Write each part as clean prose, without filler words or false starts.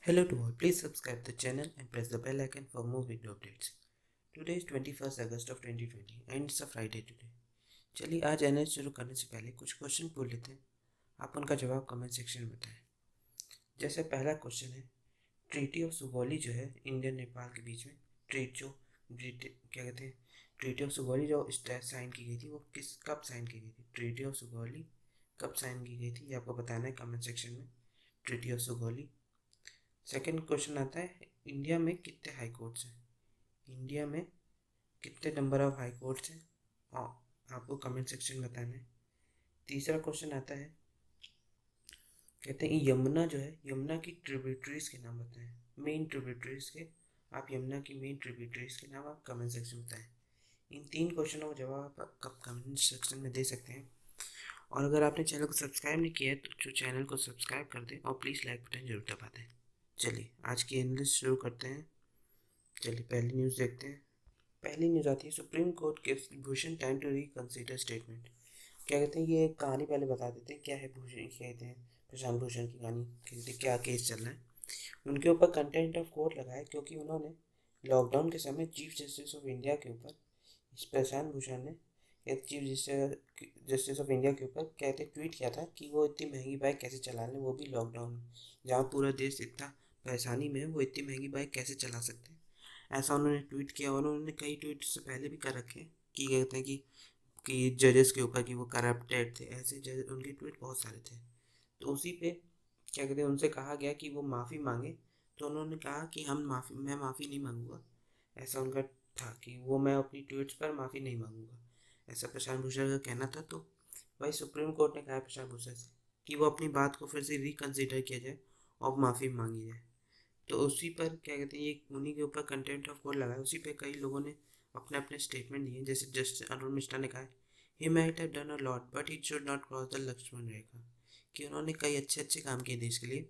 Hello to all, please subscribe the channel and press the bell icon for more video updates. Today is 21st August of 2020 and it's a Friday today. चलिए आज NH शुरू करने से पहले कुछ question पूछ लेते हैं, आप उनका जवाब कमेंट सेक्शन में बताएं। जैसे पहला क्वेश्चन है, ट्रीटी ऑफ सुगौली जो है इंडिया नेपाल के बीच में क्या कहते हैं, ट्रीटी ऑफ सुगौली जो साइन की गई थी वो कब साइन की गई थी? ट्रीटी ऑफ सुगौली कब साइन की गई थी ये आपको बताना है कमेंट सेक्शन में। Treaty of Sugauli. Second question आता है, इंडिया में कितने हाई कोर्ट्स हैं? इंडिया में कितने नंबर ऑफ हाई कोर्ट्स हैं और आपको कमेंट सेक्शन में बताना है। तीसरा क्वेश्चन आता है, कहते हैं यमुना जो है, यमुना की ट्रिब्यूटरीज के नाम बताएं, मेन ट्रिब्यूटरीज के। आप यमुना की मेन ट्रिब्यूटरीज के नाम आप कमेंट सेक्शन में बताएं। इन तीन क्वेश्चनों का जवाब आप कमेंट सेक्शन में दे सकते हैं। और अगर आपने चैनल को सब्सक्राइब नहीं किया है तो चैनल को सब्सक्राइब कर दें और प्लीज़ लाइक बटन जरूर दबा दें। चलिए आज की एनालिसिस शुरू करते हैं। चलिए पहली न्यूज़ देखते हैं। पहली न्यूज़ आती है, supreme court gives Bhushan time to reconsider statement. क्या कहते हैं, ये कहानी पहले बता देते हैं क्या है। भूषण कहते हैं, प्रशांत भूषण की कहानी कहते हैं, क्या केस चल रहा है। उनके ऊपर कंटेम्प्ट ऑफ कोर्ट लगा है क्योंकि उन्होंने लॉकडाउन के समय चीफ जस्टिस ऑफ इंडिया के ऊपर, इस प्रशांत भूषण ने चीफ जस्टिस ऑफ इंडिया के ऊपर कहते ट्वीट किया था कि वो इतनी महंगी बाइक कैसे चला लें, वो भी लॉकडाउन में जहाँ पूरा देश इतना परेशानी में है, वो इतनी महंगी बाइक कैसे चला सकते हैं। ऐसा उन्होंने ट्वीट किया और उन्होंने कई ट्वीट से पहले भी कर रखे हैं कि कहते हैं कि जजेस के ऊपर कि वो करप्टेड थे, ऐसे जज उनके ट्वीट बहुत सारे थे। तो उसी पे क्या कहते हैं, उनसे कहा गया कि वो माफ़ी मांगे, तो उन्होंने कहा कि मैं माफ़ी नहीं मांगूंगा। ऐसा उनका था कि वो मैं अपनी ट्वीट्स पर माफ़ी नहीं मांगूंगा, ऐसा प्रशांत भूषण का कहना था। तो वही सुप्रीम कोर्ट ने कहा प्रशांत भूषण से कि वो अपनी बात को फिर से रिकन्सिडर किया जाए और माफ़ी मांगी जाए। तो उसी पर क्या कहते हैं, ये उन्हीं के ऊपर कंटेम्प्ट ऑफ कोर्ट लगा है। उसी पे कई लोगों ने अपने अपने स्टेटमेंट दिए, जैसे जस्टिस अरुण मिश्रा ने कहा है, he might have done a lot but he should not cross the Lakshman rekha. कि उन्होंने कई अच्छे अच्छे काम किए देश के लिए,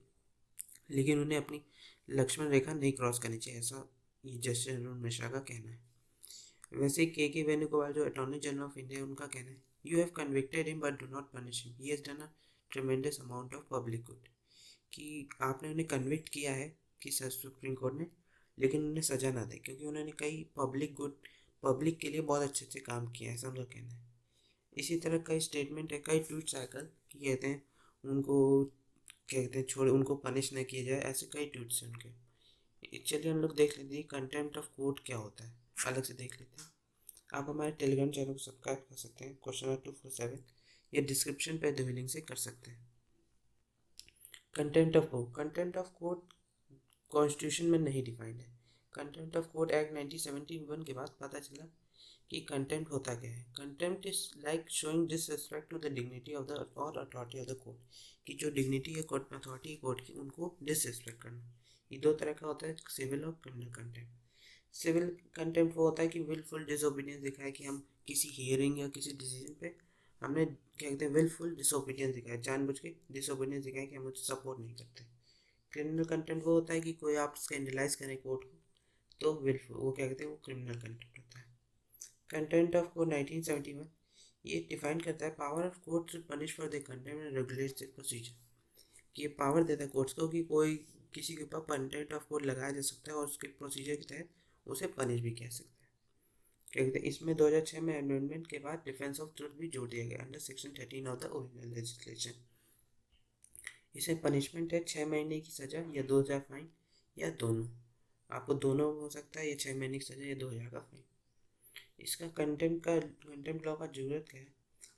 लेकिन उन्हें अपनी लक्ष्मण रेखा नहीं क्रॉस करनी चाहिए, ऐसा ये जस्टिस अरुण मिश्रा का कहना है। वैसे के वेणुगोपाल जो अटॉर्नी जनरल ऑफ इंडिया, उनका कहना है, you have convicted him but do not punish him, he has done a ट्रेमेंडस amount of public good. कि आपने उन्हें कन्विक्ट किया है कि सुप्रीम कोर्ट ने, लेकिन उन्हें सज़ा ना दे क्योंकि उन्होंने कई पब्लिक के लिए बहुत अच्छे अच्छे काम किए हैं, ऐसा उनका कहना है। इसी तरह कई स्टेटमेंट है, कई ट्वीट साइकिल कि कहते हैं उनको कहते हैं छोड़, उनको पनिश न किया जाए, ऐसे कई ट्वीट्स हैं उनके। चलिए हम लोग देख लेते हैं कंटेम्प्ट ऑफ कोर्ट क्या होता है, अलग से देख लेते हैं। आप हमारे टेलीग्राम चैनल को सब्सक्राइब कर सकते हैं, क्वेश्चन नंबर 247 या डिस्क्रिप्शन पे द लिंक से कर सकते हैं। कंटेम्प्ट ऑफ कोर्ट कॉन्स्टिट्यूशन में नहीं डिफाइंड है। कंटेम्प्ट ऑफ कोर्ट एक्ट 1971 के बाद पता चला कि कंटेम्प्ट होता क्या है। Contempt is like showing disrespect to the dignity of the और अथॉरिटी ऑफ द कोर्ट, कि जो डिग्निटी है कोर्ट अथॉरिटी कोर्ट की, उनको डिसरिस्पेक्ट करना। ये दो तरह का होता है, सिविल और क्रिमिनल कंटेम्प्ट। सिविल कंटेम्प्ट वो होता है कि विलफुल डिसोबीडियंस दिखाया, कि हम किसी हियरिंग या किसी डिसीजन पे हमने क्या कहते हैं विलफुल डिसोबीडियंस दिखाया, जानबूझ के डिसोबीडियंस दिखाया कि हम उसे सपोर्ट नहीं करते। क्रिमिनल कंटेम्प्ट वो होता है कि कोई आप स्कैंडलाइज करें कोर्ट को, तो विलफुल वो क्या कहते हैं, वो क्रिमिनल कंटेम्प्ट होता है। कंटेम्प्ट ऑफ कोर्ट 1971 ये डिफाइन करता है, power of court to punish for the contempt and regulate the procedure. कि ये पावर देता है कोर्ट्स को कि कोई किसी के ऊपर कंटेम्प्ट ऑफ कोर्ट लगाया जा सकता है और उसके प्रोसीजर के तहत उसे पनिश भी किया सकता है। क्या कहते हैं, इसमें 2006 में अमेंडमेंट के बाद डिफेंस ऑफ ट्रुथ भी जोड़ दिया गया under section 13 of the original legislation. इसे पनिशमेंट है 6 महीने की सज़ा या 2,000 फाइन या दोनों। आपको दोनों हो सकता है, या 6 महीने की सज़ा या 2,000 का फाइन। इसका कंटेम्प्ट लॉ का जरूरत क्या है?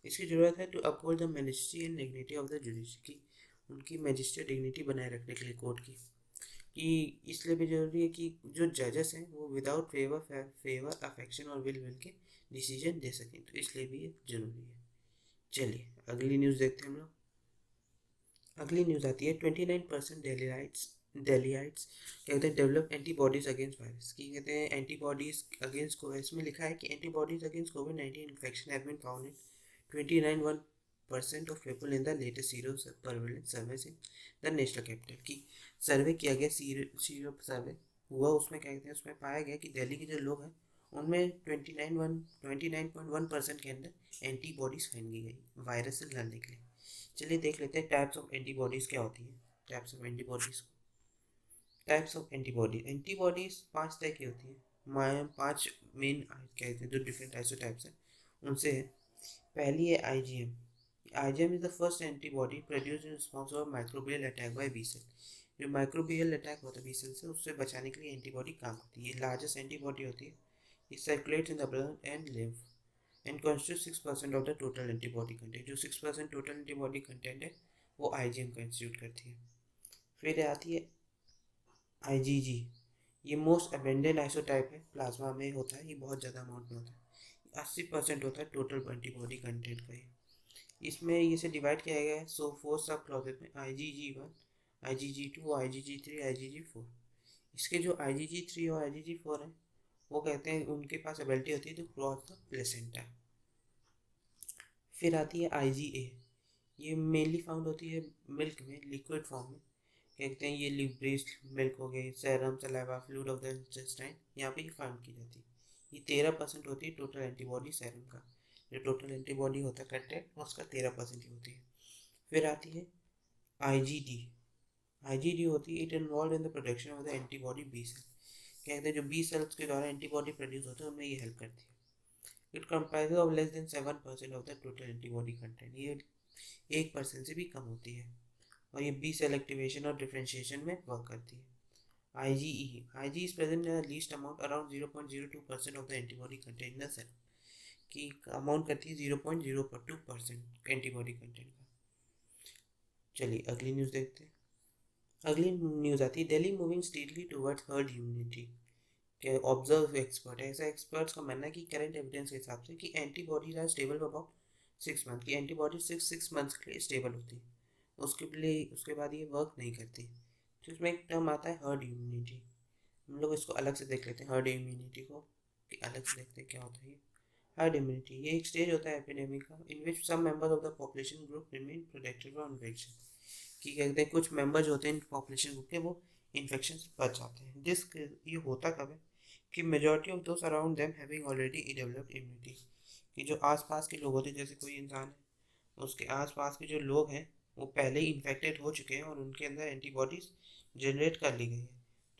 इसकी ज़रूरत है to uphold the majesty and dignity of the judiciary, की उनकी मैजिस्ट्री डिग्निटी बनाए रखने के लिए कोर्ट की। कि इसलिए भी जरूरी है कि जो जजेस हैं वो विदाउट फेवर अफेक्शन और विल के डिसीजन दे सकें, तो इसलिए भी ये जरूरी है। चलिए अगली न्यूज़ देखते हैं हम लोग। अगली न्यूज़ आती है, 29% डेलीइट्स क्या कहते हैं डेवलप एंटीबॉडीज अगेंस्ट वायरस। की कहते हैं एंटीबॉडीज अगेंस्ट कोविड, इसमें लिखा है कि एंटीबॉडीज अगेंस्ट कोविड-19 infection have been found in 29% of people in the latest sero surveillance survey in the national capital. की सर्वे किया गया, सीरो सर्वे हुआ, उसमें क्या कहते हैं, उसमें पाया गया कि दिल्ली के जो लोग हैं उनमें 29.1% के अंदर एंटीबॉडीज पाई गई वायरस से लड़ने के लिए। चलिए देख लेते हैं टाइप्स ऑफ एंटीबॉडीज़ क्या होती हैं। Types of antibodies types of antibodies 5 तरह की होती हैं। 5 मेन कहते हैं जो डिफरेंट आइसोटाइप्स हैं उनसे है। पहली है IgM. IgM is the first antibody produce in response of microbial attack by B cell. जो माइक्रोबियल अटैक होता है बी सेल से, उससे बचाने के लिए एंटीबॉडी काम करती है। ये लार्जेस्ट एंटीबॉडी होती है। It circulates in the blood and lymph and constitutes 6% of the total antibody content। जो 6% total antibody content है वो IgM कंस्टिट्यूट करती है। फिर आती है IgG। ये मोस्ट अबेंडेंट आइसोटाइप है, प्लाज्मा में होता है, ये बहुत ज़्यादा अमाउंट में होता है। 80% होता है टोटल एंटीबॉडी कंटेंट का ये। इसमें इसे डिवाइड किया गया है सो 4 सब क्लॉसेज में, IgG1, IgG2, IgG3, IgG4। इसके जो IgG3 और IgG4 हैं वो कहते हैं उनके पास एबिलिटी होती है टू क्रॉस द प्लेसेंटा। फिर आती है IgA। ये मेनली फाउंड होती है मिल्क में, लिक्विड फॉर्म में। कहते हैं ये लिब्रेस्ड मिल्क हो गई, serum, saliva, fluid of the intestine, यहाँ पे फाउंड की जाती है। ये 13% होती है टोटल एंटीबॉडी सेरम का। जो टोटल एंटीबॉडी होता है कंटेंट उसका 13% ही होती है। फिर आती है IgD। IgD होती है it involve in the production of the antibody B cell. कहते हैं जो बी सेल्स के द्वारा एंटीबॉडी प्रोड्यूस होते हैं उनमें ये हेल्प करती है। It comprises of less than 7% of the total antibody content. ये 1% से भी कम होती है और ये बी सेल एक्टिवेशन और डिफरेंशिएशन में वर्क करती है। IgE is present in least amount around 0.02% of the antibody content in the cell. की अमाउंट करती है 0.02% एंटीबॉडी कंटेंट का। चलिए अगली न्यूज़ देखते हैं। अगली न्यूज़ आती है Delhi moving stately towards herd immunity. के ऑब्जर्व एक्सपर्ट है, ऐसा एक्सपर्ट्स का मानना है कि करंट एविडेंस के हिसाब से कि antibodies are stable for about 6 month की एंटीबॉडी 6 मंथ्स के लिए स्टेबल होती है। उसके बाद ये वर्क नहीं करती। तो इसमें एक टर्म आता है हर्ड इम्यूनिटी। हम लोग इसको अलग से देख लेते हैं, हर्ड इम्यूनिटी को कि अलग से देखते हैं क्या होता है ये हर्ड इम्यूनिटी। ये एक स्टेज होता है एपिडेमिक का in which some members of the population group remain protected from infection. कि कहते हैं कुछ मेंबर्स होते हैं पॉपुलेशन ग्रुप के वो इन्फेक्शन से बच जाते हैं। ये होता कब है कि majority of those around them having already developed immunity. कि जो आसपास के लोग होते हैं, जैसे कोई इंसान है उसके आसपास के जो लोग हैं वो पहले ही इन्फेक्टेड हो चुके हैं और उनके अंदर एंटीबॉडीज जनरेट कर ली गई है।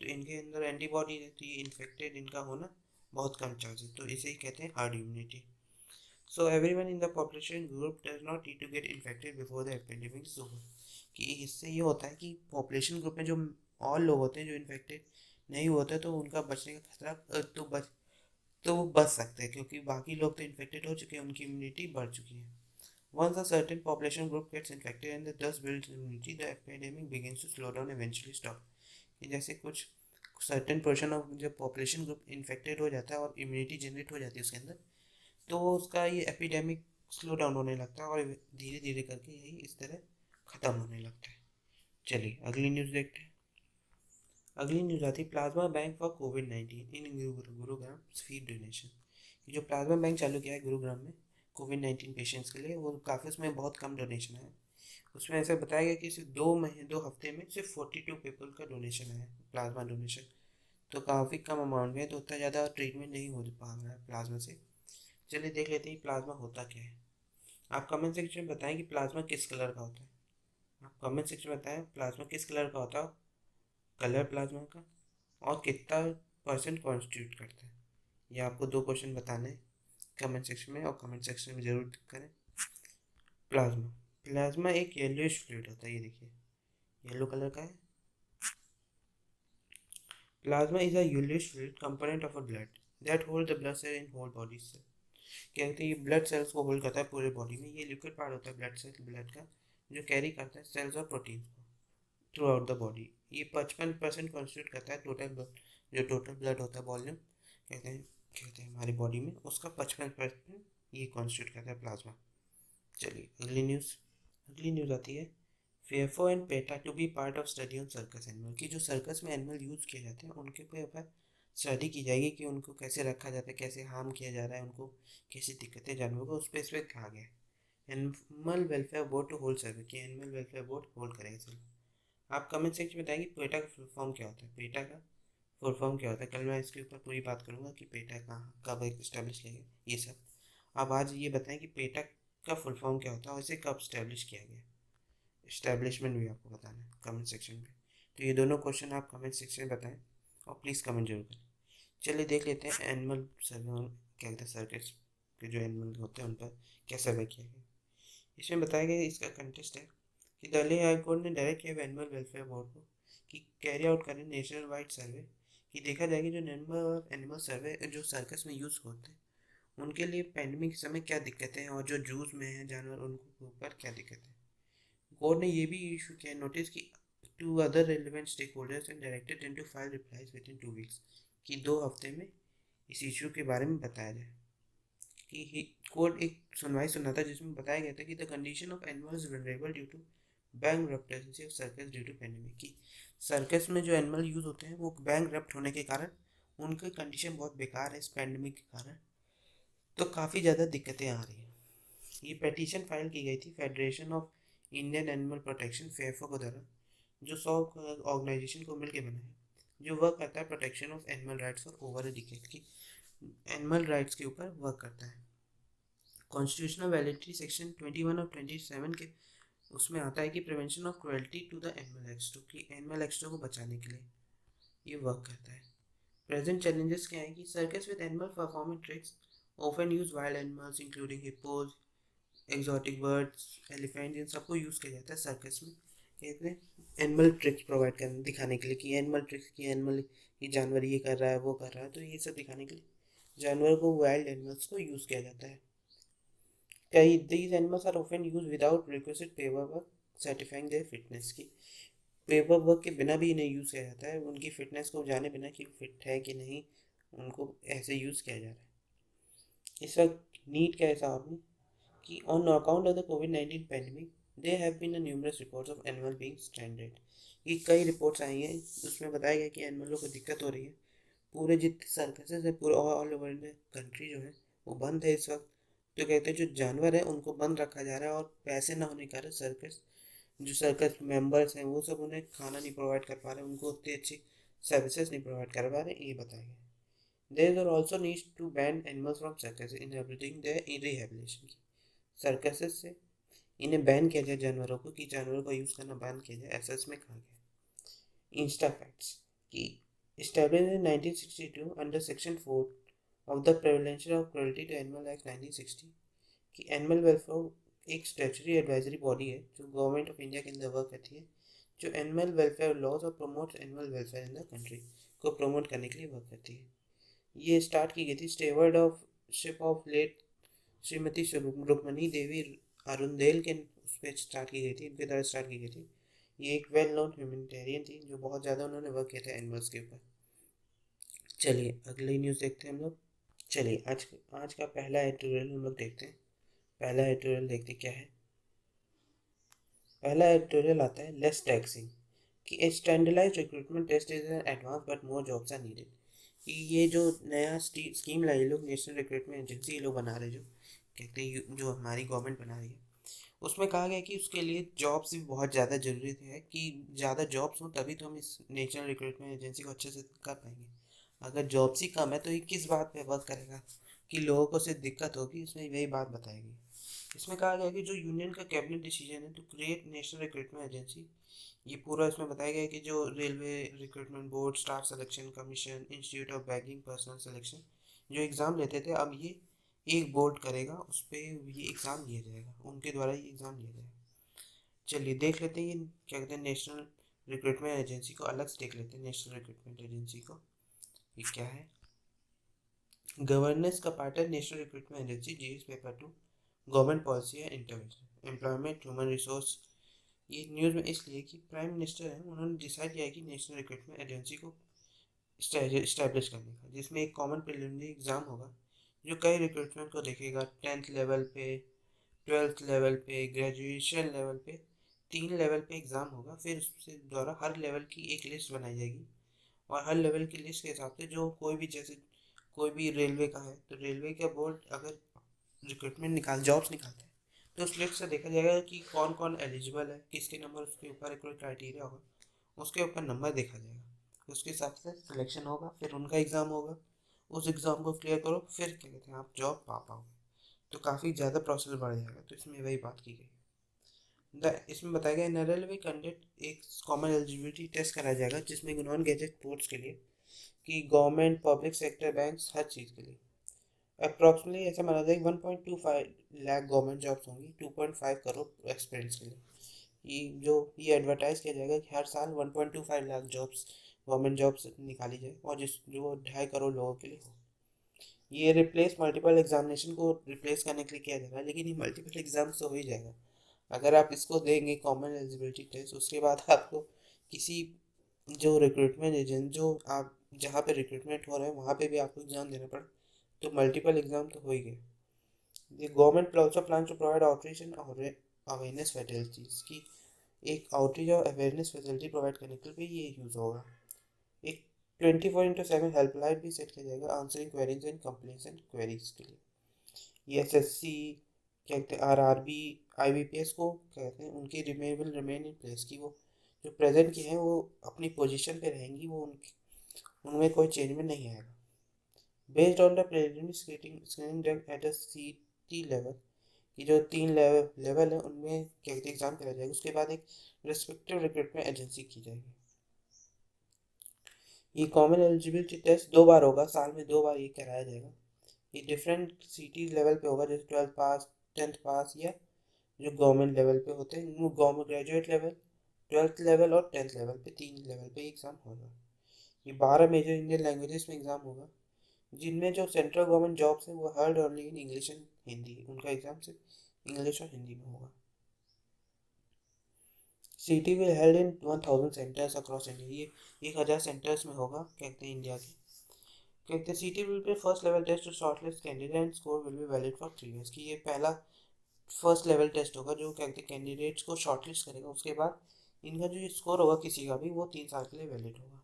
तो इनके अंदर एंटीबॉडी रहती है, इन्फेक्टेड इनका होना बहुत कम चांसेस, तो इसे ही कहते हैं herd immunity. So everyone in the population group does not need to get infected before the epidemic is over. कि इससे ये होता है कि पॉपुलेशन ग्रुप में जो और लोग होते हैं जो इन्फेक्टेड नहीं होते तो उनका बचने का खतरा तो वो बच सकते हैं, क्योंकि बाकी लोग तो इन्फेक्टेड हो चुके हैं, उनकी इम्यूनिटी बढ़ चुकी है। Once a certain population group gets infected and thus builds immunity, the epidemic begins to slow down, eventually stop। कि जैसे कुछ सर्टेन पोर्शन ऑफ जब पॉपुलेशन ग्रुप इन्फेक्टेड हो जाता है और इम्यूनिटी जनरेट हो जाती है उसके अंदर, तो उसका ये एपिडेमिक स्लो डाउन होने लगता है और धीरे धीरे करके यही इस तरह ख़त्म होने लगता है। चलिए अगली न्यूज़ देखते हैं। अगली न्यूज़ आती है plasma bank for covid in Gurugram feed donation. जो प्लाज्मा बैंक चालू किया है गुरुग्राम में कोविड-19 पेशेंट्स के लिए, वो काफ़ी उसमें बहुत कम डोनेशन है। उसमें ऐसे बताया गया कि सिर्फ 2 हफ्ते में सिर्फ 42 पीपल का डोनेशन है, प्लाज्मा डोनेशन। तो काफ़ी कम अमाउंट में, तो उतना ज़्यादा ट्रीटमेंट नहीं हो पा रहा है प्लाज्मा से। चलिए देख लेते हैं प्लाज्मा होता क्या है। आप कमेंट सेक्शन में बताएं कि प्लाज्मा किस कलर का होता है। आप कमेंट सेक्शन में बताएं प्लाज्मा किस कलर का होता है, कलर प्लाज्मा का, और कितना परसेंट कॉन्स्टिट्यूट करता है। ये आपको 2 क्वेश्चन बताने हैं कमेंट सेक्शन में, और कमेंट सेक्शन में ज़रूर करें। प्लाज्मा प्लाज्मा एक येलोइश फ्लूइड होता है, ये देखिए येलो कलर का है। Plasma is a yellowish fluid component of a blood that hold the blood cell in whole body cell. कहते हैं ये ब्लड सेल्स को होल्ड करता है पूरे बॉडी में। ये लिक्विड पार्ट होता है ब्लड का, जो कैरी करता है सेल्स और प्रोटीन को थ्रू आउट द बॉडी। ये 55% कॉन्स्टिट्यूट करता है जो टोटल ब्लड होता है वॉल्यूम कहते हैं हमारी बॉडी में, उसका 55% ये कॉन्स्टिट्यूट करता है प्लाज्मा। चलिए अगली न्यूज़ आती है फेफो and PETA to be part of study on circus animal. की जो सर्कस में एनिमल यूज़ किए जाते हैं उनके ऊपर स्टडी की जाएगी कि उनको कैसे रखा जाता है, कैसे हार्म किया जा रहा है, उनको कैसी दिक्कतें जानवरों को, उस पर इस पर कहा गया है। Animal welfare board to hold survey, कि एनिमल वेलफेयर बोर्ड होल्ड करेगा सर्वे। आप कमेंट सेक्शन में बताएंगे पेटा का फुल फॉर्म क्या होता है, पेटा का फुल फॉर्म क्या होता है। कल मैं इसके ऊपर पूरी बात करूँगा कि पेटा कहाँ कब इस्टेब्लिश किया गया ये सब। अब आज ये बताएं कि पेटा का फुल फॉर्म क्या होता है और इसे कब इस्टेब्लिश किया गया। इस्टेब्लिशमेंट भी आपको बताना है कमेंट सेक्शन में। तो ये दोनों क्वेश्चन आप कमेंट सेक्शन में बताएं और प्लीज़ कमेंट जरूर करें। चलिए देख लेते हैं एनिमल सर्वे और क्या कहते हैं सर्कस के जो एनिमल होते हैं उन पर क्या सर्वे किया गया। इसमें बताया गया इसका कंटेस्ट है कि दिल्ली हाई कोर्ट ने डायरेक्ट किया एनिमल वेलफेयर बोर्ड को कि कैरी आउट करें नेशनल वाइड सर्वे कि देखा जाएगा जो नंबर ऑफ एनिमल सर्वे जो सर्कस में यूज़ होते हैं उनके लिए पैंडमिक के समय क्या दिक्कतें हैं और जो जूस में हैं जानवर उनको ऊपर क्या दिक्कतें हैं। कोर्ट ने ये भी इशू किया नोटिस कि to other relevant stakeholders and directed them to file replies within 2 weeks कि 2 हफ्ते में इस इशू के बारे में बताया जाए। कि कोर्ट एक सुनवाई सुना था जिसमें बताया गया था कि the condition of animals vulnerable due to bankruptcy of circus due to pandemic की सर्कस में जो एनिमल यूज़ होते हैं वो बैंकरप्ट होने के कारण उनकी कंडीशन बहुत बेकार है इस पैंडेमिक के कारण, तो काफ़ी ज़्यादा दिक्कतें आ रही हैं। ये पेटिशन फाइल की गई थी federation of Indian animal protection फेफो को द्वारा जो 100 ऑर्गेनाइजेशन को मिलकर बना है जो वर्क करता है protection of animal rights for over a decade की एनिमल राइट्स के ऊपर वर्क करता है। कॉन्स्टिट्यूशनल वैलिडिटी सेक्शन 21 और 27 के उसमें आता है कि prevention of cruelty to the animal एक्सटो की एनिमल एक्सटो को बचाने के लिए ये वर्क करता है। प्रेजेंट चैलेंजेस क्या है कि circus with animal performing tricks often use wild animals including hippos exotic birds elephant in सबको यूज़ किया जाता है सर्कस में कहते हैं एनिमल ट्रिक्स प्रोवाइड करने दिखाने के लिए कि एनिमल ट्रिक्स की एनिमल ये जानवर ये कर रहा है वो कर रहा है, तो ये सब दिखाने के लिए जानवर को वाइल्ड एनिमल्स को यूज़ किया जाता है। कई these animals are often used without requisite paperwork certifying their fitness की पेपर वर्क के बिना भी इन्हें यूज़ किया जाता है उनकी फिटनेस को जाने बिना कि फिट है कि नहीं उनको ऐसे यूज़ किया जा रहा है। इस वक्त नीट का ऐसा और कि on account of the COVID-19 pandemic there have been a numerous reports of animal being stranded ये कई रिपोर्ट्स आई हैं उसमें बताया गया कि एनिमलों को दिक्कत हो रही है। पूरे जितने सर्कसेस है पूरे ऑल ओवर द कंट्री जो है वो बंद है इस वक्त, तो कहते हैं जो जानवर है उनको बंद रखा जा रहा है और पैसे ना होने के कारण सर्कस जो सर्कस मेंबर्स हैं वो सब उन्हें खाना नहीं प्रोवाइड कर पा रहे उनको उतनी अच्छी सर्विसेज नहीं प्रोवाइड कर पा रहे ये बताया गया। There are also needs to ban animals from circus in everything their rehabilitation की सर्कसेस से इन्हें बैन किया जाए जानवरों को कि जानवरों का यूज़ करना बैन किया जाए ऐसा इसमें कहा गया। इंस्टा फैक्ट्स की established in 1962 under Section 4 of the Prevention of Cruelty to Animal Act 1960 कि एनिमल वेलफेयर एक स्टैचुटरी एडवाइजरी बॉडी है जो गवर्नमेंट ऑफ इंडिया के अंदर वर्क करती है जो एनिमल वेलफेयर लॉज और promotes animal welfare in the country को प्रमोट करने के लिए वर्क करती है। ये स्टार्ट की गई थी steward of ship of late Shrimati Rukmini Devi Arundale के उस पर स्टार्ट की गई थी इनके द्वारा स्टार्ट की गई थी। ये एक वेल नोन ह्यूमैनिटेरियन थी जो बहुत ज़्यादा उन्होंने वर्क किया था एनिमल्स के ऊपर। चलिए अगली न्यूज़ देखते हैं हम लोग। चलिए आज आज का पहला एडिटोरियल हम लोग देखते हैं। पहला एडिटोरियल देखते क्या है। पहला एडिटोरियल आता है लेस टैक्सिंग कि a standardised recruitment test is an advance but more jobs are needed कि ये जो नया स्कीम लाई लोग नेशनल रिक्रूटमेंट एजेंसी ये लोग बना रहे जो कहते हैं जो हमारी गवर्नमेंट बना रही है उसमें कहा गया कि उसके लिए जॉब्स भी बहुत ज़्यादा ज़रूरी है कि ज़्यादा जॉब्स हों तभी तो हम इस नेशनल रिक्रूटमेंट एजेंसी को अच्छे से कर पाएंगे। अगर जॉब्स ही कम है तो ये किस बात पे वर्क करेगा कि लोगों को सिर्फ दिक्कत होगी उसमें यही बात बताएगी। इसमें कहा गया कि जो यूनियन का कैबिनेट डिसीजन है to create national recruitment agency ये पूरा इसमें बताया गया कि जो railway recruitment board staff selection commission institute of banking personnel selection जो एग्ज़ाम लेते थे अब ये एक बोर्ड करेगा उस पर ये एग्ज़ाम लिया जाएगा उनके द्वारा ये एग्ज़ाम लिया जाएगा। चलिए देख लेते हैं ये क्या कहते हैं नेशनल रिक्रूटमेंट एजेंसी को अलग से देख लेते हैं। नेशनल रिक्रूटमेंट एजेंसी को ये क्या है। गवर्नेंस का पार्ट है नेशनल रिक्रूटमेंट एजेंसी जी पेपर 2 गवर्नमेंट पॉलिसी है इंटरवेंशन एम्प्लॉयमेंट ह्यूमन रिसोर्स। ये न्यूज़ में इसलिए कि प्राइम मिनिस्टर हैं उन्होंने डिसाइड किया है कि नेशनल रिक्रूटमेंट एजेंसी को इस्टेब्लिश करने का जिसमें एक कॉमन प्रिलिमिनरी एग्ज़ाम होगा जो कई रिक्रूटमेंट को देखेगा 10th लेवल पे 12th लेवल पे ग्रेजुएशन लेवल पे 3 लेवल पे एग्ज़ाम होगा फिर उससे द्वारा हर लेवल की एक लिस्ट बनाई जाएगी और हर लेवल की लिस्ट के हिसाब से जो कोई भी जैसे कोई भी रेलवे का है तो रेलवे का बोर्ड अगर रिक्रूटमेंट जॉब्स निकालता है तो उस लिस्ट से देखा जाएगा कि कौन कौन एलिजिबल है किसके नंबर उसके ऊपर कोई क्राइटेरिया होगा उसके ऊपर नंबर देखा जाएगा उसके हिसाब से सिलेक्शन होगा फिर उनका एग्ज़ाम होगा उस एग्ज़ाम को क्लियर करो फिर क्या कहते हैं आप जॉब पा पाओगे तो काफ़ी ज़्यादा प्रोसेस बढ़ जाएगा तो इसमें वही बात की गई। इसमें बताया गया एनआरएल में कंडक्ट एक कॉमन एलिजिबिलिटी टेस्ट कराया जाएगा जिसमें नॉन गैजेट पोर्ट्स के लिए कि गवर्नमेंट पब्लिक सेक्टर बैंक्स हर चीज़ के लिए अप्रॉक्सीमेटली ऐसा माना जाए 1.25 लाख गवर्नमेंट जॉब्स होंगी 2.5 करोड़ एक्सपीरियंस के लिए। ये एडवर्टाइज किया जाएगा कि हर साल 1.25 लाख जॉब्स गवर्नमेंट जॉब्स निकाली जाए और जिस जो 2.5 करोड़ लोगों के लिए हो। ये रिप्लेस मल्टीपल एग्जामिनेशन को रिप्लेस करने के लिए किया जा रहा है, लेकिन ये मल्टीपल एग्जाम तो हो ही जाएगा। अगर आप इसको देंगे कॉमन एलिजिबिलिटी टेस्ट, उसके बाद आपको किसी जो रिक्रूटमेंट एजेंट जो आप जहाँ पे रिक्रूटमेंट हो रहा है वहाँ पे भी आपको एग्जाम देना पड़ा, तो मल्टीपल एग्जाम तो हो ही गए। The government will also plan to provide outreach and awareness facilities की एक आउटरीच और अवेयरनेस फैसिलिटी प्रोवाइड करने के लिए भी ये यूज़ होगा। एक 24/7 हेल्पलाइन भी सेट किया जाएगा answering queries and complaints and queries के लिए। ये एसएससी क्या कहते हैं, आरआरबी, आईबीपीएस को कहते हैं, उनकी रिमेन इन प्लेस की वो जो प्रेजेंट की हैं वो अपनी पोजीशन पे रहेंगी, वो उनमें कोई चेंजमेंट नहीं आएगा। Based on the preliminary screening done at the सीटी लेवल की जो 3 लेवल है उनमें क्या कहते एग्जाम कराया जाएगा, उसके बाद एक रिस्पेक्टिव रिक्रूटमेंट एजेंसी की जाएगी। ये कॉमन एलिजिबिलिटी टेस्ट 2 बार होगा, साल में 2 बार ये कराया जाएगा। ये डिफरेंट सिटी लेवल पे होगा, जैसे 12th पास, 10th पास या जो गवर्नमेंट लेवल पे होते हैं वो government graduate level, 12th level और 10th लेवल पे 3 लेवल पे एग्ज़ाम होगा। ये 12 मेजर इंडियन लैंग्वेजेस में एग्ज़ाम होगा, जिनमें जो सेंट्रल गवर्नमेंट जॉब्स हैं वो heard only in English and Hindi, उनका एग्ज़ाम सिर्फ इंग्लिश और हिंदी में होगा। सीटी will held in 1000 centres across India, ये 1000 सेंटर्स में होगा कहते हैं इंडिया के। कहते हैं CET will be first level test to shortlist candidate and score will be valid for 3 years की ये पहला फर्स्ट लेवल टेस्ट होगा जो कहते हैं कैंडिडेट्स को शॉर्टलिस्ट करेगा, उसके बाद इनका जो स्कोर होगा किसी का भी वो 3 साल के लिए वैलिड होगा।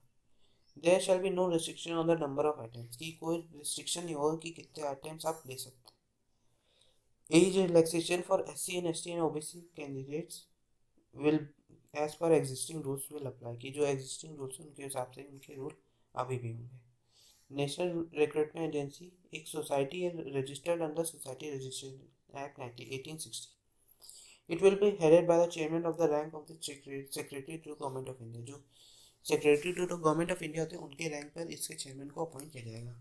There shall be no restriction on the number of attempts की कोई रिस्ट्रिक्शन नहीं होगा कि कितने अटेम्प्ट्स आप ले सकते हैं। Age relaxation for SC and ST and OBC candidates will age per existing rules will apply की जो एग्जिस्टिंग रूल्स हैं उनके हिसाब से उनके रूल अभी भी होंगे। नेशनल रिक्रूटमेंट एजेंसी एक सोसाइटी है registered under society registration act 1860। It will be headed by the chairman of the rank of the secretary to government of India, जो secretary to government of India होते हैं उनके rank पर इसके chairman को appoint किया जाएगा।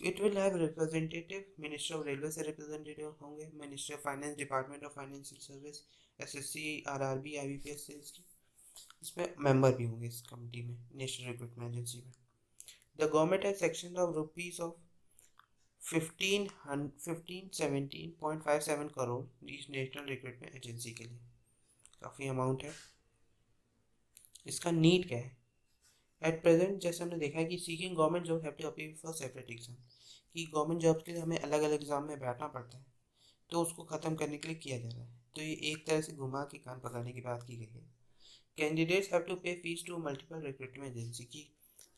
It will have representative, minister of railway से रिप्रेजेंटेटिव होंगे, minister of finance, department of financial service, SSC, RRB, IBPS से इसमें मेंबर भी होंगे इस कमेटी में, नेशनल रिक्रूटमेंट एजेंसी में। The government has section of rupees of 1517.57 crore इस नेशनल रिक्रूटमेंट एजेंसी के लिए, काफ़ी अमाउंट है। इसका नीड क्या है? एट प्रेजेंट जैसे हमने देखा है कि seeking government job have to appear for separate exam, कि गवर्नमेंट जॉब के लिए हमें अलग अलग एग्जाम में बैठना पड़ता है, तो उसको ख़त्म करने के लिए किया जा रहा है। तो ये एक तरह से घुमा के कान पकड़ने की बात की गई है। Candidates have to pay fees to multiple recruitment agency की,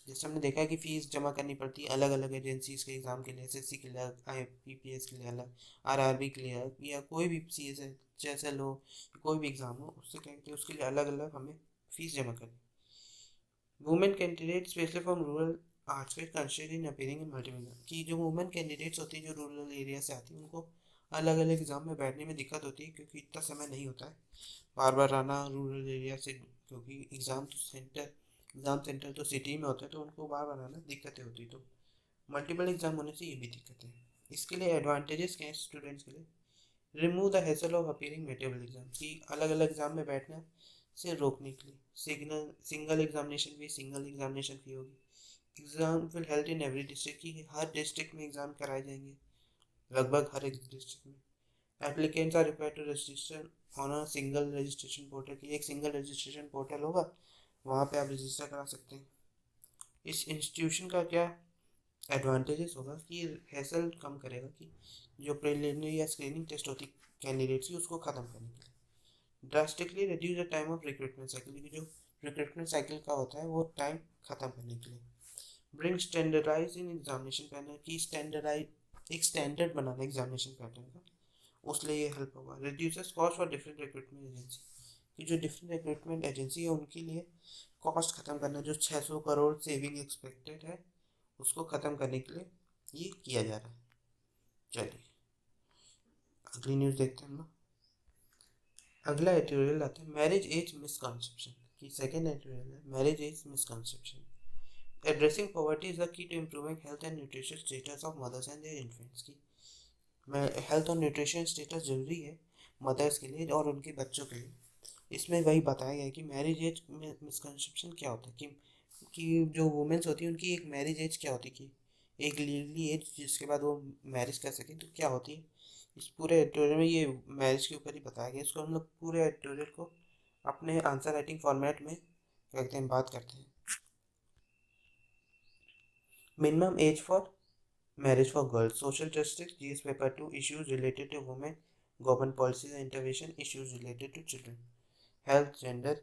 जैसे हमने देखा है कि फ़ीस जमा करनी पड़ती है अलग अलग एजेंसीज के एग्ज़ाम के लिए, एसएससी के लिए अलग, आईपीपीएस के लिए अलग, आरआरबी के लिए अलग, या कोई भी सीएसएल हो, कोई भी एग्ज़ाम हो उससे कहते हैं उसके लिए अलग अलग हमें फ़ीस जमा करनी। Women candidate specially from rural areas में consider in appearing in multiple की जो वुमेन कैंडिडेट्स होती हैं जो रूरल एरिया से आती हैं उनको अलग अलग एग्ज़ाम में बैठने में दिक्कत होती है, क्योंकि इतना समय नहीं होता है बार बार आना रूरल एरिया से, क्योंकि एग्ज़ाम सेंटर तो सिटी में होता है तो उनको बार बार आना दिक्कतें होती, तो मल्टीपल एग्ज़ाम होने से ये भी दिक्कतें हैं। इसके लिए एडवांटेजेस क्या हैं स्टूडेंट्स के लिए? Remove the hassle of appearing multiple exam की अलग अलग एग्जाम में बैठना से रोकने के लिए सिंगल एग्जामिनेशन फी होगी। Exam will held in every district की हर डिस्ट्रिक्ट में एग्जाम कराए जाएंगे, लगभग हर एक डिस्ट्रिक्ट में। Applicants are required to registration on a single registration portal की एक सिंगल रजिस्ट्रेशन पोर्टल होगा, वहाँ पे आप रजिस्टर करा सकते हैं। इस इंस्टीट्यूशन का क्या एडवांटेजेस होगा कि हैसल कम करेगा, कि जो प्रिलिमिनरी या स्क्रीनिंग टेस्ट होती कैंडिडेट्स की उसको ख़त्म करने के लिए। Drastically reduce the time of recruitment cycle की जो रिक्रूटमेंट साइकिल का होता है वो टाइम ख़त्म करने के लिए। Bring standardize in examination pattern की एक स्टैंडर्ड बनाना एग्जामिनेशन पैटर्न का, उसके ये हेल्प होगा। Reduces cost for different recruitment agency की जो डिफरेंट रिक्रूटमेंट एजेंसी है उनके लिए कॉस्ट ख़त्म करना, जो 600 करोड़ सेविंग एक्सपेक्टेड है उसको ख़त्म करने के लिए ये किया जा रहा है। चलिए अगली न्यूज़ देखते हैं हम लोग। अगला एडिटोरियल आता है मैरिज एज मिसकंसेप्शन की। सेकेंड एडिटोरियल है marriage age misconception. Addressing poverty is the key to improving health and nutrition status of mothers and their infants की। हेल्थ और न्यूट्रिशन स्टेटस जरूरी है मदर्स के लिए और उनके बच्चों के लिए। इसमें वही बताया गया है कि मैरिज एज मिसकंसेप्शन क्या होता है कि जो वुमेन्स होती है उनकी एक मैरिज एज क्या होती है कि एक लीगली एज जिसके बाद वो मैरिज कर सकें तो क्या होती है। इस पूरे एडिटोरियल में ये मैरिज के ऊपर ही बताया गया। इसको हम लोग पूरे एडिटोरियल को अपने आंसर राइटिंग फॉर्मेट में करते हैं, बात करते हैं। Minimum age for marriage for girls, social justice, GS paper 2, issues related to women, government policies and intervention, issues related to children, health, gender.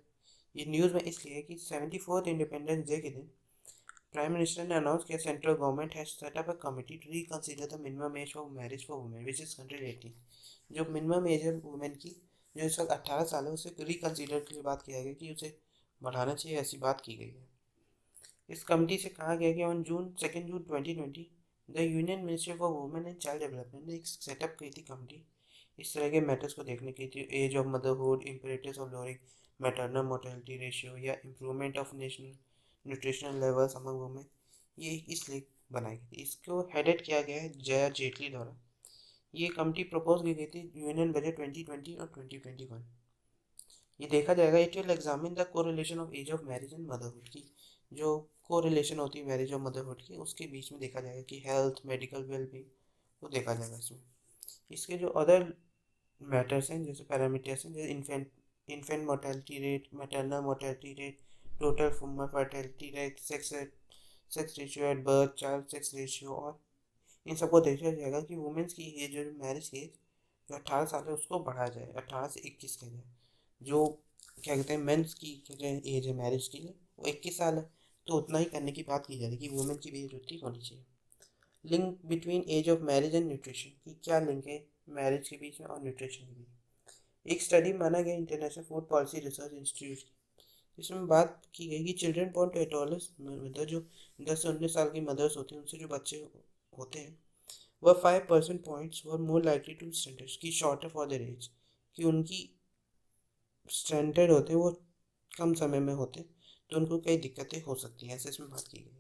ये न्यूज़ में इसलिए है कि 74th इंडिपेंडेंस डे के दिन प्राइम मिनिस्टर ने अनाउंस किया central government has set up a committee to reconsider the minimum age for marriage for women which is 118। जो मिनिमम एज है वुमेन की जो इस वक्त 18 साल है उसे रिकंसीडर के लिए बात किया गया कि उसे बढ़ाना चाहिए, ऐसी बात की गई है। इस कमेटी से कहा गया कि on June 2020 the union ministry for women and child development ने एक सेटअप की थी कमेटी इस तरह के मैटर्स को देखने की थी। Age of motherhood, imperatives of lowering maternal mortality ratio या improvement of national nutritional levels among women, ये इसलिए बनाई गई थी। इसको हेडेड किया गया है जया जेटली द्वारा। ये कमेटी प्रपोज की गई थी यूनियन बजट 2020 और 2021। ये देखा जाएगा it will examine the correlation of age of marriage and motherhood की। जो कोरिलेशन होती है मैरिज और मदरहुड की उसके बीच में देखा जाएगा कि हेल्थ मेडिकल वेलबींग वो देखा जाएगा इसमें। इसके जो अदर मैटर्स हैं जैसे पैरामीटर्स हैं जैसे infant mortality rate, maternal mortality rate, total fertility rate, sex ratio at birth, child sex ratio, और इन सबको देखा जाएगा कि वुमेन्स की एज जो मैरिज की एज जो 18 साल है उसको बढ़ाया जाए, 18 से 21 किया जाए। जो क्या कहते हैं मेंस की जो एज है मैरिज के लिए वो 21 साल है, तो उतना ही करने की बात की जा रही है कि वुमेन की भी एज उतनी होनी चाहिए। Link between age of marriage and nutrition की क्या लिंक है मैरिज के बीच में और न्यूट्रिशन के बीच। एक स्टडी माना गया international food policy research institute, जिसमें बात की गई कि चिल्ड्रन बॉर्न टू एडोलेसेंस मतलब जो 10 से 19 साल की मदर्स होती हैं उनसे जो बच्चे होते हैं वह 5% points were more likely to stunted की शॉर्टर फॉर देयर एज, कि उनकी स्टैंडर्ड होते वो कम समय में होते तो उनको कई दिक्कतें हो सकती हैं, ऐसे इसमें बात की गई है।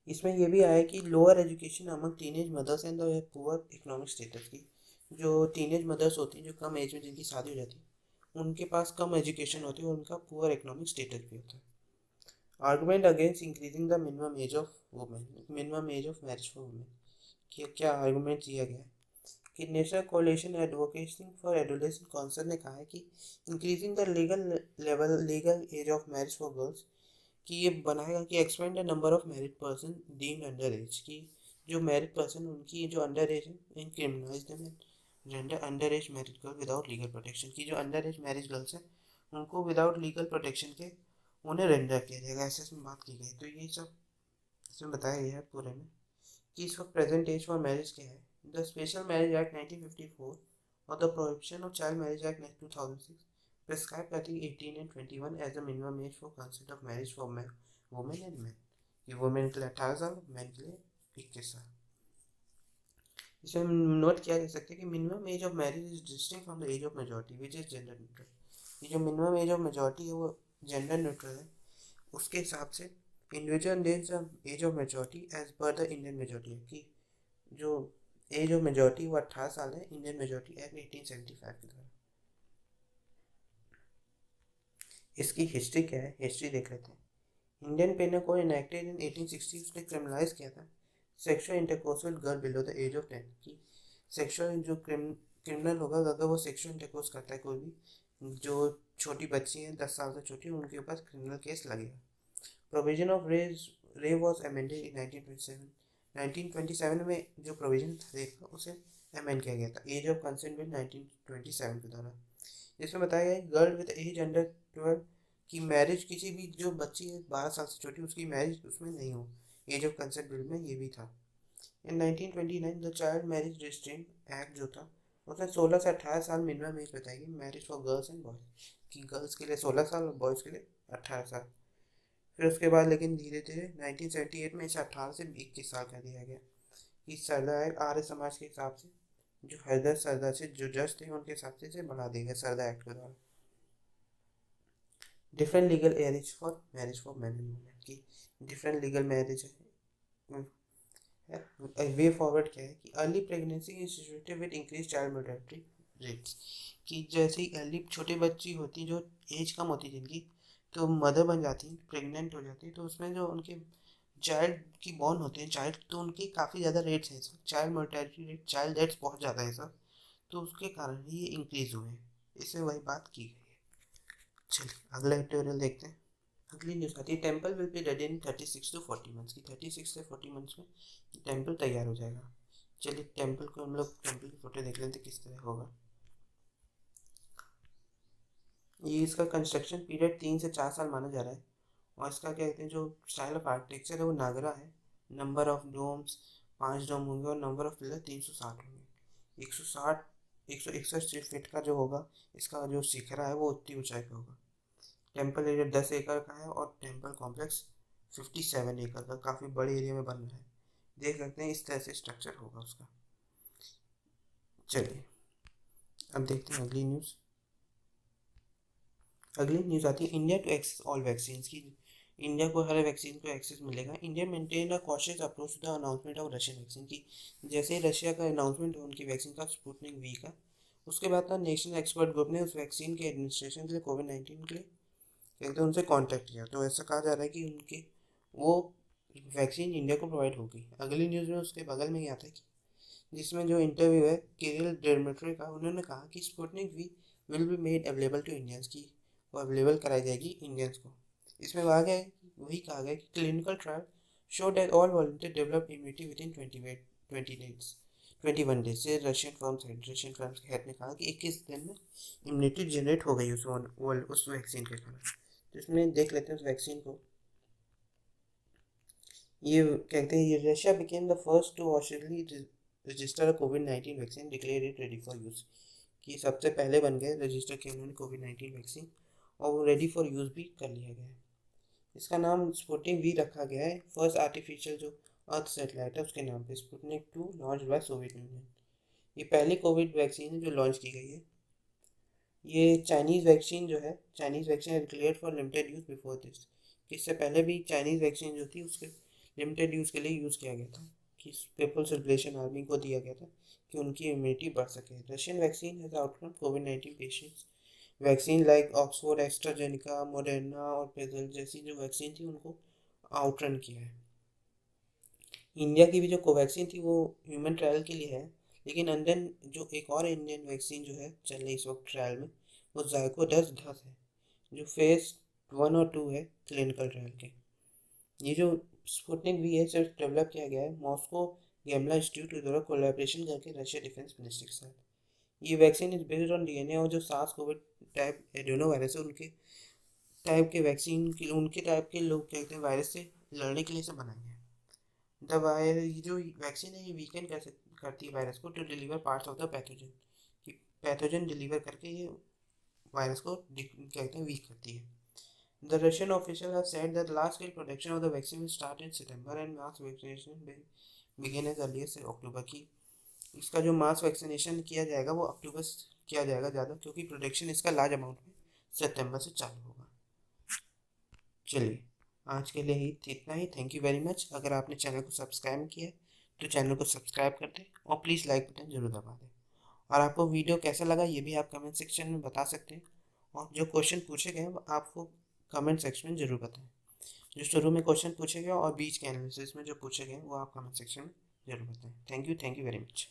इसमें यह भी आया कि lower education among teenage mothers and the poor economic status की। जो टीनेज मदर्स होती हैं जो कम एज में जिनकी शादी हो जाती है उनके पास कम एजुकेशन होती है और उनका पुअर इकोनॉमिक स्टेटस भी होता है। Argument against increasing the minimum age of women, minimum age of marriage for women, क्या आर्गूमेंट दिया गया है कि national coalition advocating for adolescent council ने कहा है कि increasing the legal age of marriage for girls, कि ये बनाएगा कि expand the number of married person deemed under age की। जो मैरिड पर्सन उनकी जो अंडर एज है in criminalise them and render under as married girl without legal protection की। जो अंडर एज मैरिज गर्ल्स हैं उनको विदाउट लीगल प्रोटेक्शन के उन्हें रेंडर किया जाएगा, ऐसे इसमें बात की गई। तो ये सब इसमें बताया गया है पूरे में कि इस वक्त प्रेजेंट एज फॉर मैरिज क्या है। द स्पेशल मैरिज एक्ट 1954 और the prohibition of child marriage act 2006 prescribe I think 18 and 21 as the minimum age for consent of marriage for men, women and men। कि women के लिए 18 साल, man के लिए 21 साल। इसे हम नोट किया जा सकता है कि minimum age of marriage is distinct from the age of majority which is gender neutral. ये जो मिनिमम एज ऑफ मेजॉरिटी है वो जेंडर न्यूट्रल है। उसके हिसाब से individual age of majority age per the Indian majority है कि जो एज ऑफ मेजॉरिटी वो 18 साल है इंडियन मेजॉरिटी एक्ट 1875 के द्वारा। इसकी हिस्ट्री क्या है, हिस्ट्री देख लेते हैं। Indian penal code enacted in 1860 उसने क्रिमिनलाइज किया था sexual intercourse with girl below the age of 10 की। सेक्सुअल जो क्रिमिनल होगा अगर वो सेक्सुअल इंटरकोर्स करता है कोई भी जो छोटी बच्ची हैं 10 साल से छोटी उनके ऊपर क्रिमिनल केस लगेगा। Provision of rape was amended in 1927 में जो प्रोविजन था रेप का उसे अमेंड किया गया था एज ऑफ कंसेंट बिल 1927 के द्वारा। जिसमें बताया गया गर्ल विद एज अंडर 12 की मैरिज किसी भी जो बच्ची है 12 साल से छोटी उसकी मैरिज उसमें नहीं हो, एज ऑफ कंसेंट बिल में ये भी था। इन 1929 the child marriage restraint act जो था उसने 16 से 18 साल मिनिमम एज बताई marriage for girls and boys कि गर्ल्स के लिए 16 साल और बॉयज़ के लिए 18 साल। फिर उसके बाद लेकिन धीरे धीरे 1978 में इसे 18 से 21 साल कर दिया गया कि सरदार आर्य समाज के हिसाब से जो हैदर सरदार से जो जज थे उनके हिसाब से बढ़ा दिया गया सरदार एक्ट के द्वारा। Different legal age for marriage for man and women की डिफरेंट लीगल मैरिज है। वे फॉरवर्ड क्या है कि early pregnancy instituted with increase child mortality rates, कि जैसे ही अर्ली छोटी बच्ची होती जो एज कम होती जिनकी, तो मदर बन जाती प्रेग्नेंट हो जाती, तो उसमें जो उनके चाइल्ड की बॉर्न होते हैं चाइल्ड, तो उनकी काफ़ी ज़्यादा रेट्स हैं, child mortality rate child deaths बहुत ज़्यादा है सर, तो उसके कारण ही ये इंक्रीज हुए हैं। इससे वही बात की गई है। चलिए अगला ट्यूटोरियल देखते हैं। अगली न्यूज़ आती है temple will be ready in 36 to 40 months की 36 से 40 मंथ्स में टेम्पल तैयार हो जाएगा। चलिए टेम्पल को हम लोग टेम्पल की फोटो देख लेते हैं किस तरह होगा। ये इसका कंस्ट्रक्शन पीरियड 3 से 4 साल माना जा रहा है, और इसका क्या कहते हैं जो स्टाइल ऑफ आर्किटेक्चर है वो नागरा है। नंबर ऑफ डोम्स 5 डोम होंगे, और नंबर ऑफ पिलर 360 होंगे। 160 161 फीट का जो होगा इसका जो शिखरा है वो उतनी ऊंचाई का होगा। टेम्पल एरिया 10 एकड़ का है, और टेम्पल कॉम्प्लेक्स 57 एकड़ का, काफ़ी बड़े एरिया में बन रहा है। देख सकते हैं इस तरह से स्ट्रक्चर होगा उसका। चलिए अब देखते हैं अगली न्यूज़। अगली न्यूज़ आती है India to access all vaccine की। इंडिया को हर वैक्सीन को एक्सेस मिलेगा। India maintain a cautious approach to the announcement of Russian vaccine की। जैसे ही रशिया का अनाउंसमेंट हो उनकी वैक्सीन का स्पुतनिक वी का, उसके बाद ना नेशनल एक्सपर्ट ग्रुप ने उस वैक्सीन के एडमिनिस्ट्रेशन के लिए कोविड-19 के लिए कहते हैं उनसे कांटेक्ट किया, तो ऐसा कहा जा रहा है कि उनके वो वैक्सीन इंडिया को प्रोवाइड होगी। अगली न्यूज़ में उसके बगल में ही आता है कि जिसमें जो इंटरव्यू है किरिल डेर्मेट्रे का, उन्होंने कहा कि Sputnik V will be made available to Indians की, वो अवेलेबल कराई जाएगी इंडियंस को। इसमें कहा गया है वही कहा गया कि clinical trial show that all volunteer develop immunity with in 21 days से रशियन फर्म्स के हेड ने कहा कि 21 दिन में इम्यूनिटी जनरेट हो गई उस वैक्सीन के कारण। तो इसमें देख लेते हैं उस वैक्सीन को। ये कहते हैं ये Russia became the first to officially register कोविड-19 vaccine declare it ready for use, कि सबसे पहले बन गए रजिस्टर किया उन्होंने कोविड-19 वैक्सीन, और वो रेडी फॉर यूज़ भी कर लिया गया है। इसका नाम स्पुतनिक वी रखा गया है। फर्स्ट आर्टिफिशियल जो अर्थ सेटेलाइट है उसके नाम पे Sputnik 2 launch by Soviet union. ये पहली कोविड वैक्सीन है जो लॉन्च की गई है। ये चाइनीज़ वैक्सीन जो है, Chinese vaccine declared for limited use before this. इससे पहले भी चाइनीज़ वैक्सीन जो थी उसके लिमिटेड यूज़ के लिए यूज़ किया गया था, कि पीपल्स लिबरेशन आर्मी को दिया गया था कि उनकी इम्यूनिटी बढ़ सके। रशियन वैक्सीन हैज़ आउटकम कोविड-19 patients. Vaccine like Oxford AstraZeneca Moderna और पेजल जैसी जो वैक्सीन थी उनको आउटरन किया है। इंडिया की भी जो कोवैक्सीन थी वो ह्यूमन ट्रायल के लिए है, लेकिन अंदर जो एक और इंडियन वैक्सीन जो है चल रही इस वक्त ट्रायल में वो ज़ायकोडस धस है, जो फेज 1 और 2 है क्लिनिकल ट्रायल के। ये जो स्पुतनिक वी है सिर्फ डेवलप किया गया है मॉस्को गैमला इंस्टीट्यूट के द्वारा कोलैबोरेशन करके रशिया डिफेंस मिनिस्ट्री के साथ। ये vaccine is based on DNA, और जो SARS COVID type adenovirus है उनके टाइप के वैक्सीन के उनके टाइप के लोग क्या कहते हैं वायरस से लड़ने के लिए से बनाए हैं। दवाई ये जो वैक्सीन है ये वीकेंड कैसे करती है वायरस को to deliver parts of the pathogen, कि पैथोजन डिलीवर करके ये वायरस को कहते हैं वीक करती है। The Russian official have said that large scale production of the vaccine will start in September and mass vaccination will begin as early as October की। इसका जो मास वैक्सीनेशन किया जाएगा वो अक्टूबर से किया जाएगा ज़्यादा, क्योंकि प्रोडक्शन इसका लार्ज अमाउंट में सितंबर से चालू होगा। चलिए आज के लिए ही इतना ही। Thank you very much. अगर आपने चैनल को सब्सक्राइब किया है तो चैनल को सब्सक्राइब कर दें, और प्लीज़ लाइक बटन ज़रूर दबा दें। और आपको वीडियो कैसा लगा ये भी आप कमेंट सेक्शन में बता सकते हैं, और जो क्वेश्चन पूछे गए वो आपको कमेंट सेक्शन में ज़रूर बताएं। जो शुरू में क्वेश्चन पूछे गए और बीच के एनालिसिस में जो पूछे गए वो आप कमेंट सेक्शन में ज़रूर बताएं। Thank you very much.